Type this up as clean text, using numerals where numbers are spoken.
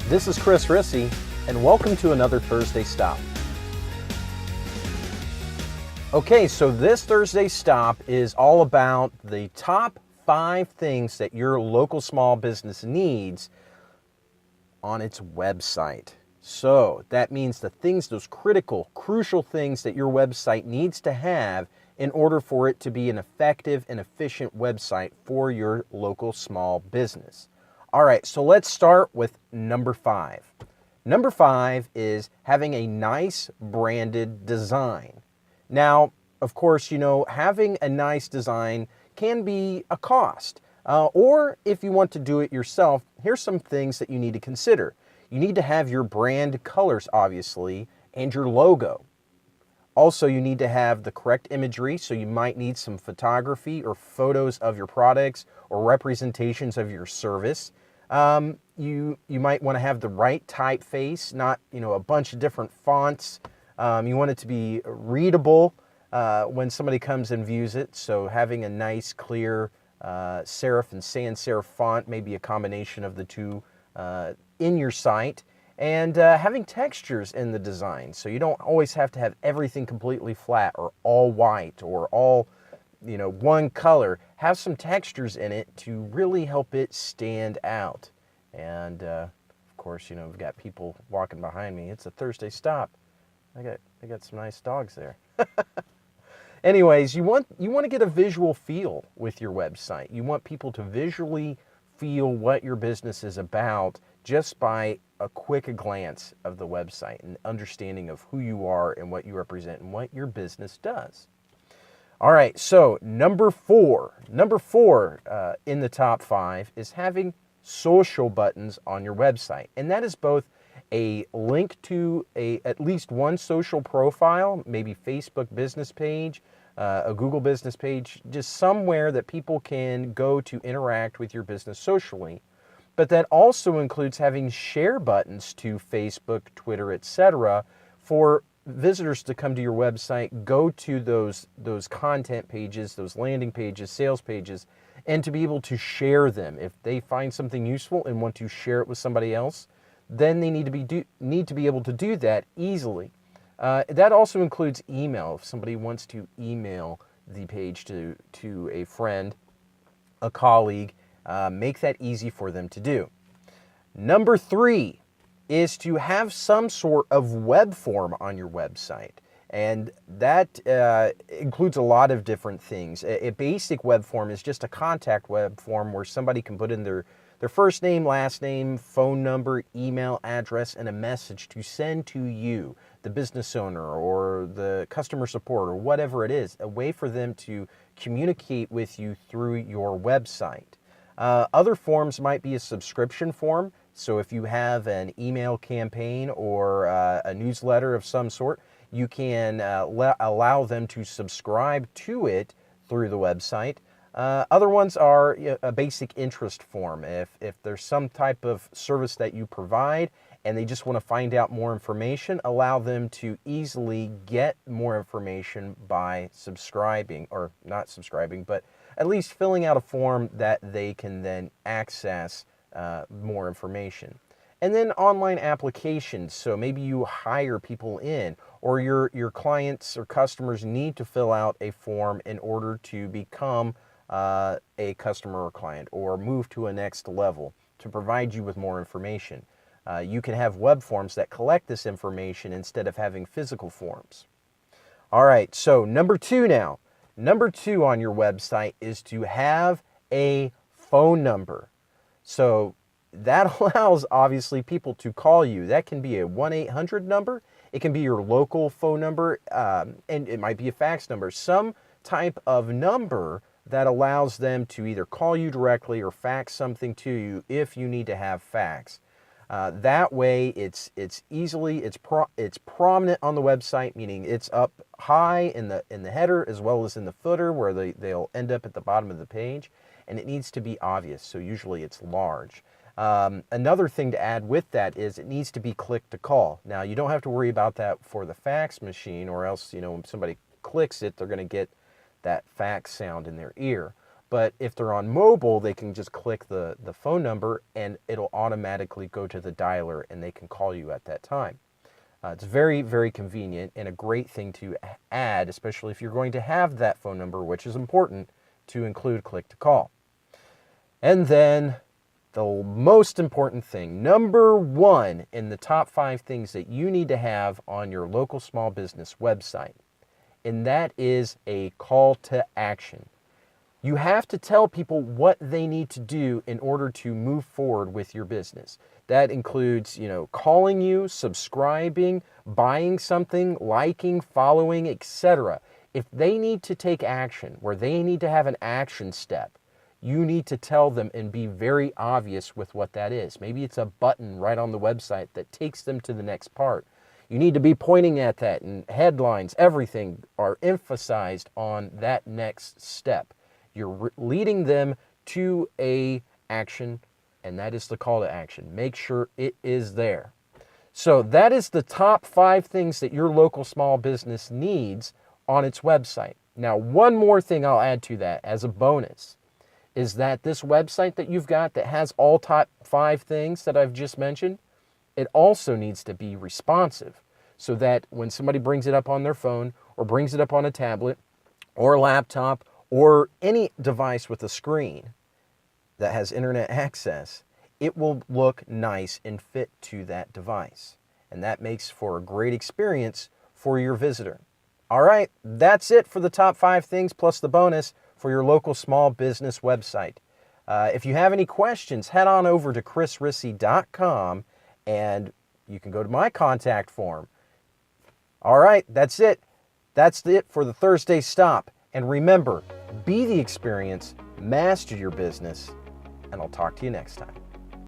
This is Chris Rissy, and welcome to another Thursday Stop. Okay, so this Thursday Stop is all about the top 5 things that your local small business needs on its website. So that means the things, those critical, crucial things that your website needs to have in order for it to be an effective and efficient website for your local small business. All right, so let's start with number 5. Number 5 is having a nice branded design. Now, of course, having a nice design can be a cost. Or if you want to do it yourself, here's some things that you need to consider. You need to have your brand colors, obviously, and your logo. Also, you need to have the correct imagery, so you might need some photography or photos of your products or representations of your service. You might want to have the right typeface, not a bunch of different fonts. You want it to be readable when somebody comes and views it. So having a nice, clear serif and sans serif font, maybe a combination of the two in your site. And having textures in the design, so you don't always have to have everything completely flat or all white or all one color. Have some textures in it to really help it stand out. And of course, we've got people walking behind me. It's a Thursday Stop. I got some nice dogs there. Anyways, you want to get a visual feel with your website. You want people to visually feel what your business is about just by a quick glance of the website and understanding of who you are and what you represent and what your business does. All right, so number four in the top 5 is having social buttons on your website. And that is both a link to at least one social profile, maybe Facebook business page, a Google business page, just somewhere that people can go to interact with your business socially. But that also includes having share buttons to Facebook, Twitter, etc. for visitors to come to your website, go to those content pages, those landing pages, sales pages, and to be able to share them. If they find something useful and want to share it with somebody else, then they need to be able to do that easily. That also includes email. If somebody wants to email the page to a friend, a colleague, make that easy for them to do. Number 3 is to have some sort of web form on your website. And that includes a lot of different things. A basic web form is just a contact web form where somebody can put in their first name, last name, phone number, email address, and a message to send to you, the business owner or the customer support or whatever it is, a way for them to communicate with you through your website. Other forms might be a subscription form. So if you have an email campaign or a newsletter of some sort, you can allow them to subscribe to it through the website. Other ones are a basic interest form. If there's some type of service that you provide and they just want to find out more information, allow them to easily get more information by subscribing, or not subscribing, but at least filling out a form that they can then access more information. And then online applications. So maybe you hire people in, or your clients or customers need to fill out a form in order to become a customer or client or move to a next level to provide you with more information. You can have web forms that collect this information instead of having physical forms. All right, so number 2 now. Number 2 on your website is to have a phone number. So that allows, obviously, people to call you. That can be a 1-800 number. It can be your local phone number, and it might be a fax number. Some type of number that allows them to either call you directly or fax something to you if you need to have fax. That way, it's prominent on the website, meaning it's up high in the header as well as in the footer, where they'll end up at the bottom of the page, and it needs to be obvious. So usually it's large. Another thing to add with that is it needs to be click to call. Now, you don't have to worry about that for the fax machine, or else when somebody clicks it, they're going to get that fax sound in their ear. But if they're on mobile, they can just click the phone number and it'll automatically go to the dialer and they can call you at that time. It's very, very convenient and a great thing to add, especially if you're going to have that phone number, which is important, to include click to call. And then the most important thing, number one in the top 5 things that you need to have on your local small business website, and that is a call to action. You have to tell people what they need to do in order to move forward with your business. That includes, calling you, subscribing, buying something, liking, following, etc. If they need to take action, where they need to have an action step, you need to tell them and be very obvious with what that is. Maybe it's a button right on the website that takes them to the next part. You need to be pointing at that, and headlines, everything are emphasized on that next step. You're leading them to a action, and that is the call to action. Make sure it is there. So that is the top 5 things that your local small business needs on its website. Now, one more thing I'll add to that as a bonus is that this website that you've got that has all top 5 things that I've just mentioned, it also needs to be responsive so that when somebody brings it up on their phone or brings it up on a tablet or a laptop or any device with a screen that has internet access, it will look nice and fit to that device. And that makes for a great experience for your visitor. All right, that's it for the top 5 things plus the bonus for your local small business website. If you have any questions, head on over to chrisrissy.com and you can go to my contact form. All right, that's it. That's it for the Thursday Stop. And remember, be the experience, master your business, and I'll talk to you next time.